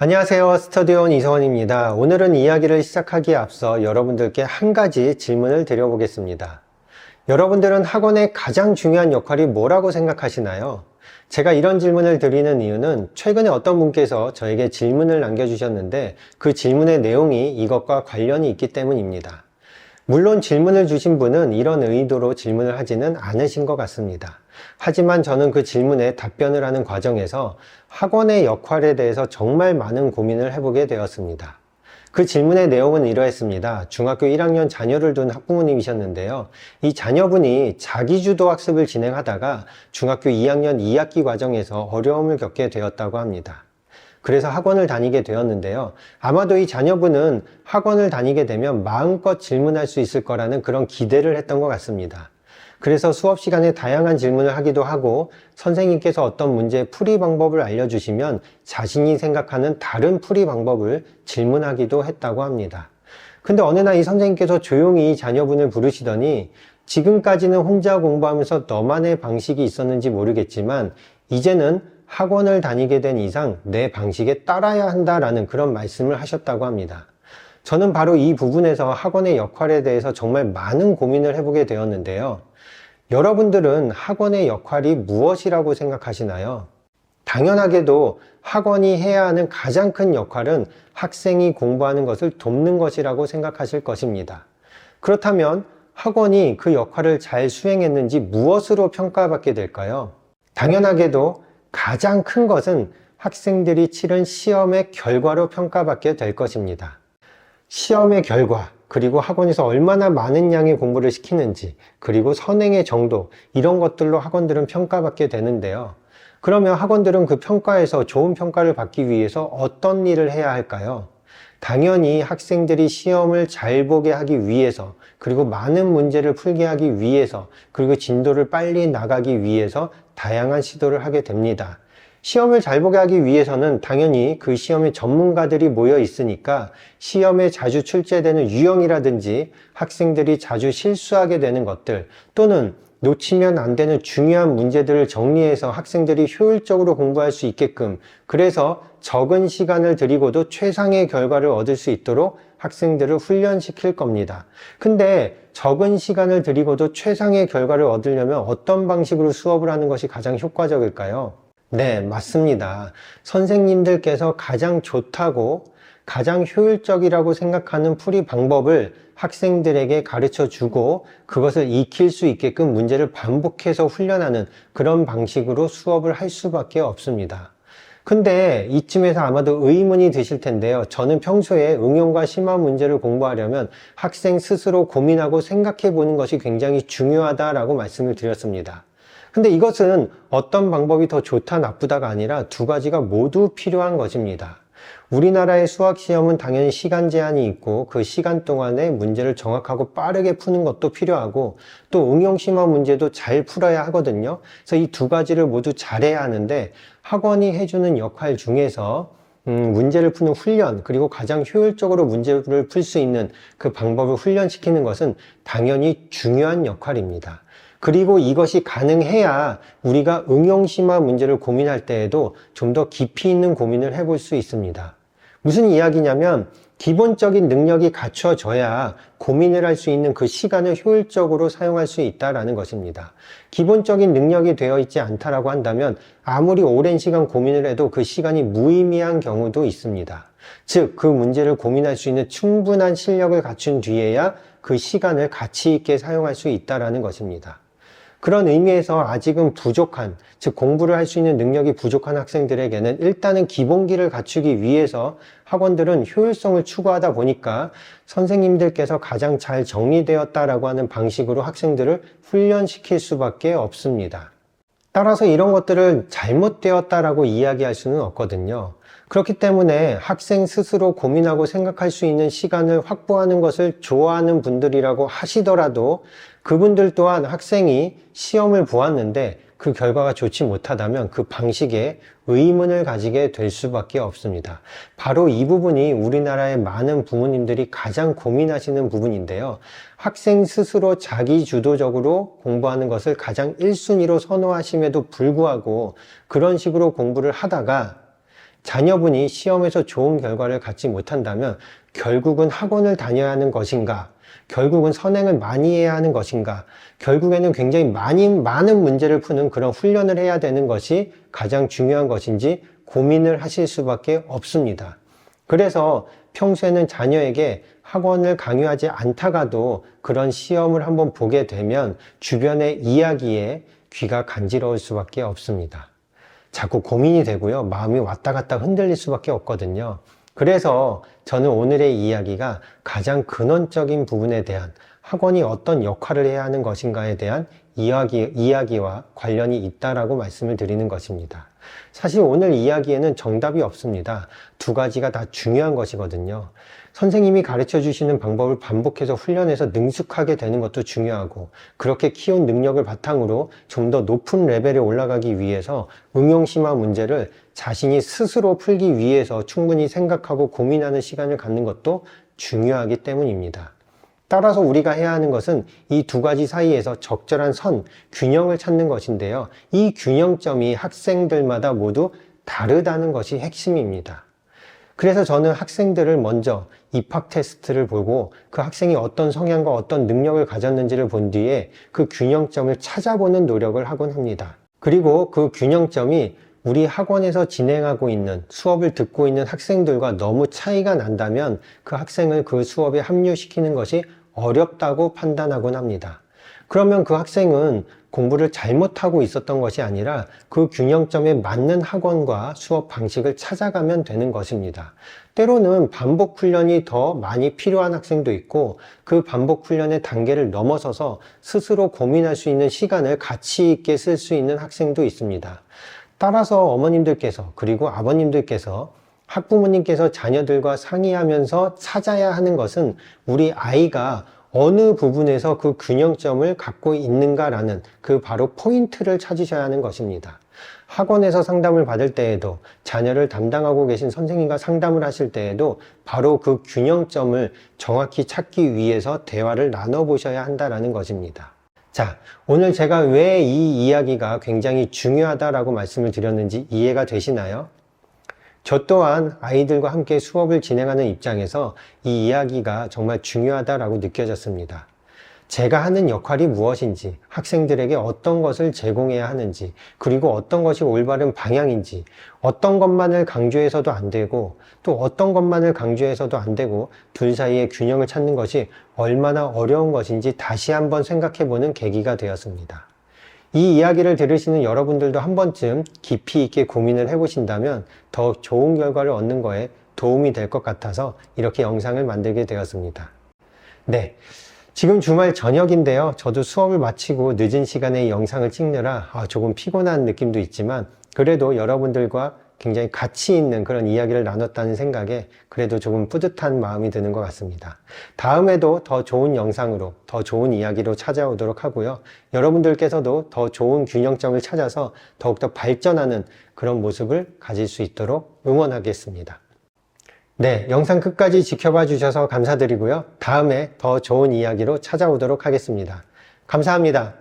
안녕하세요. 스터디온 이성원입니다. 오늘은 이야기를 시작하기에 앞서 여러분들께 한 가지 질문을 드려보겠습니다. 여러분들은 학원의 가장 중요한 역할이 뭐라고 생각하시나요? 제가 이런 질문을 드리는 이유는 최근에 어떤 분께서 저에게 질문을 남겨주셨는데 그 질문의 내용이 이것과 관련이 있기 때문입니다. 물론 질문을 주신 분은 이런 의도로 질문을 하지는 않으신 것 같습니다. 하지만 저는 그 질문에 답변을 하는 과정에서 학원의 역할에 대해서 정말 많은 고민을 해보게 되었습니다. 그 질문의 내용은 이러했습니다. 중학교 1학년 자녀를 둔 학부모님이셨는데요. 이 자녀분이 자기주도 학습을 진행하다가 중학교 2학년 2학기 과정에서 어려움을 겪게 되었다고 합니다. 그래서 학원을 다니게 되었는데요. 아마도 이 자녀분은 학원을 다니게 되면 마음껏 질문할 수 있을 거라는 그런 기대를 했던 것 같습니다. 그래서 수업 시간에 다양한 질문을 하기도 하고 선생님께서 어떤 문제의 풀이 방법을 알려주시면 자신이 생각하는 다른 풀이 방법을 질문하기도 했다고 합니다. 근데 어느 날 이 선생님께서 조용히 자녀분을 부르시더니 지금까지는 혼자 공부하면서 너만의 방식이 있었는지 모르겠지만 이제는 학원을 다니게 된 이상 내 방식에 따라야 한다라는 그런 말씀을 하셨다고 합니다. 저는 바로 이 부분에서 학원의 역할에 대해서 정말 많은 고민을 해보게 되었는데요. 여러분들은 학원의 역할이 무엇이라고 생각하시나요? 당연하게도 학원이 해야 하는 가장 큰 역할은 학생이 공부하는 것을 돕는 것이라고 생각하실 것입니다. 그렇다면 학원이 그 역할을 잘 수행했는지 무엇으로 평가받게 될까요? 당연하게도 가장 큰 것은 학생들이 치른 시험의 결과로 평가받게 될 것입니다. 시험의 결과, 그리고 학원에서 얼마나 많은 양의 공부를 시키는지, 그리고 선행의 정도, 이런 것들로 학원들은 평가받게 되는데요. 그러면 학원들은 그 평가에서 좋은 평가를 받기 위해서 어떤 일을 해야 할까요? 당연히 학생들이 시험을 잘 보게 하기 위해서, 그리고 많은 문제를 풀게 하기 위해서, 그리고 진도를 빨리 나가기 위해서 다양한 시도를 하게 됩니다. 시험을 잘 보게 하기 위해서는 당연히 그 시험에 전문가들이 모여 있으니까 시험에 자주 출제되는 유형이라든지 학생들이 자주 실수하게 되는 것들 또는 놓치면 안 되는 중요한 문제들을 정리해서 학생들이 효율적으로 공부할 수 있게끔 그래서 적은 시간을 들이고도 최상의 결과를 얻을 수 있도록 학생들을 훈련시킬 겁니다. 근데 적은 시간을 들이고도 최상의 결과를 얻으려면 어떤 방식으로 수업을 하는 것이 가장 효과적일까요? 네, 맞습니다. 선생님들께서 가장 좋다고 가장 효율적이라고 생각하는 풀이 방법을 학생들에게 가르쳐 주고 그것을 익힐 수 있게끔 문제를 반복해서 훈련하는 그런 방식으로 수업을 할 수밖에 없습니다. 근데 이쯤에서 아마도 의문이 드실 텐데요. 저는 평소에 응용과 심화 문제를 공부하려면 학생 스스로 고민하고 생각해 보는 것이 굉장히 중요하다라고 말씀을 드렸습니다. 근데 이것은 어떤 방법이 더 좋다 나쁘다가 아니라 두 가지가 모두 필요한 것입니다. 우리나라의 수학시험은 당연히 시간 제한이 있고 그 시간 동안에 문제를 정확하고 빠르게 푸는 것도 필요하고 또 응용심화 문제도 잘 풀어야 하거든요. 그래서 이 두 가지를 모두 잘해야 하는데 학원이 해주는 역할 중에서 문제를 푸는 훈련 그리고 가장 효율적으로 문제를 풀 수 있는 그 방법을 훈련시키는 것은 당연히 중요한 역할입니다. 그리고 이것이 가능해야 우리가 응용심화 문제를 고민할 때에도 좀 더 깊이 있는 고민을 해볼 수 있습니다. 무슨 이야기냐면 기본적인 능력이 갖춰져야 고민을 할 수 있는 그 시간을 효율적으로 사용할 수 있다는 것입니다. 기본적인 능력이 되어 있지 않다라고 한다면 아무리 오랜 시간 고민을 해도 그 시간이 무의미한 경우도 있습니다. 즉, 그 문제를 고민할 수 있는 충분한 실력을 갖춘 뒤에야 그 시간을 가치 있게 사용할 수 있다는 것입니다. 그런 의미에서 아직은 부족한, 즉 공부를 할 수 있는 능력이 부족한 학생들에게는 일단은 기본기를 갖추기 위해서 학원들은 효율성을 추구하다 보니까 선생님들께서 가장 잘 정리되었다라고 하는 방식으로 학생들을 훈련시킬 수밖에 없습니다. 따라서 이런 것들을 잘못되었다라고 이야기할 수는 없거든요. 그렇기 때문에 학생 스스로 고민하고 생각할 수 있는 시간을 확보하는 것을 좋아하는 분들이라고 하시더라도 그분들 또한 학생이 시험을 보았는데 그 결과가 좋지 못하다면 그 방식에 의문을 가지게 될 수밖에 없습니다. 바로 이 부분이 우리나라의 많은 부모님들이 가장 고민하시는 부분인데요. 학생 스스로 자기 주도적으로 공부하는 것을 가장 1순위로 선호하심에도 불구하고 그런 식으로 공부를 하다가 자녀분이 시험에서 좋은 결과를 갖지 못한다면 결국은 학원을 다녀야 하는 것인가? 결국은 선행을 많이 해야 하는 것인가? 결국에는 굉장히 많은 문제를 푸는 그런 훈련을 해야 되는 것이 가장 중요한 것인지 고민을 하실 수밖에 없습니다. 그래서 평소에는 자녀에게 학원을 강요하지 않다가도 그런 시험을 한번 보게 되면 주변의 이야기에 귀가 간지러울 수밖에 없습니다. 자꾸 고민이 되고요. 마음이 왔다 갔다 흔들릴 수밖에 없거든요. 그래서 저는 오늘의 이야기가 가장 근원적인 부분에 대한 학원이 어떤 역할을 해야 하는 것인가에 대한 이야기와 관련이 있다라고 말씀을 드리는 것입니다. 사실 오늘 이야기에는 정답이 없습니다. 두 가지가 다 중요한 것이거든요. 선생님이 가르쳐 주시는 방법을 반복해서 훈련해서 능숙하게 되는 것도 중요하고, 그렇게 키운 능력을 바탕으로 좀 더 높은 레벨에 올라가기 위해서 응용심화 문제를 자신이 스스로 풀기 위해서 충분히 생각하고 고민하는 시간을 갖는 것도 중요하기 때문입니다. 따라서 우리가 해야 하는 것은 이 두 가지 사이에서 적절한 균형을 찾는 것인데요. 이 균형점이 학생들마다 모두 다르다는 것이 핵심입니다. 그래서 저는 학생들을 먼저 입학 테스트를 보고 그 학생이 어떤 성향과 어떤 능력을 가졌는지를 본 뒤에 그 균형점을 찾아보는 노력을 하곤 합니다. 그리고 그 균형점이 우리 학원에서 진행하고 있는 수업을 듣고 있는 학생들과 너무 차이가 난다면 그 학생을 그 수업에 합류시키는 것이 어렵다고 판단하곤 합니다. 그러면 그 학생은 공부를 잘못하고 있었던 것이 아니라 그 균형점에 맞는 학원과 수업 방식을 찾아가면 되는 것입니다. 때로는 반복 훈련이 더 많이 필요한 학생도 있고, 그 반복 훈련의 단계를 넘어서서 스스로 고민할 수 있는 시간을 가치 있게 쓸 수 있는 학생도 있습니다. 따라서 어머님들께서 그리고 아버님들께서 학부모님께서 자녀들과 상의하면서 찾아야 하는 것은 우리 아이가 어느 부분에서 그 균형점을 갖고 있는가라는 그 바로 포인트를 찾으셔야 하는 것입니다. 학원에서 상담을 받을 때에도, 자녀를 담당하고 계신 선생님과 상담을 하실 때에도 바로 그 균형점을 정확히 찾기 위해서 대화를 나눠보셔야 한다는 것입니다. 자, 오늘 제가 왜 이 이야기가 굉장히 중요하다라고 말씀을 드렸는지 이해가 되시나요? 저 또한 아이들과 함께 수업을 진행하는 입장에서 이 이야기가 정말 중요하다라고 느껴졌습니다. 제가 하는 역할이 무엇인지, 학생들에게 어떤 것을 제공해야 하는지, 그리고 어떤 것이 올바른 방향인지, 어떤 것만을 강조해서도 안 되고, 또 어떤 것만을 강조해서도 안 되고, 둘 사이의 균형을 찾는 것이 얼마나 어려운 것인지 다시 한번 생각해보는 계기가 되었습니다. 이 이야기를 들으시는 여러분들도 한 번쯤 깊이 있게 고민을 해보신다면 더 좋은 결과를 얻는 거에 도움이 될 것 같아서 이렇게 영상을 만들게 되었습니다. 네, 지금 주말 저녁인데요. 저도 수업을 마치고 늦은 시간에 이 영상을 찍느라 조금 피곤한 느낌도 있지만, 그래도 여러분들과 굉장히 가치 있는 그런 이야기를 나눴다는 생각에 그래도 조금 뿌듯한 마음이 드는 것 같습니다. 다음에도 더 좋은 영상으로, 더 좋은 이야기로 찾아오도록 하고요. 여러분들께서도 더 좋은 균형점을 찾아서 더욱더 발전하는 그런 모습을 가질 수 있도록 응원하겠습니다. 네, 영상 끝까지 지켜봐 주셔서 감사드리고요. 다음에 더 좋은 이야기로 찾아오도록 하겠습니다. 감사합니다.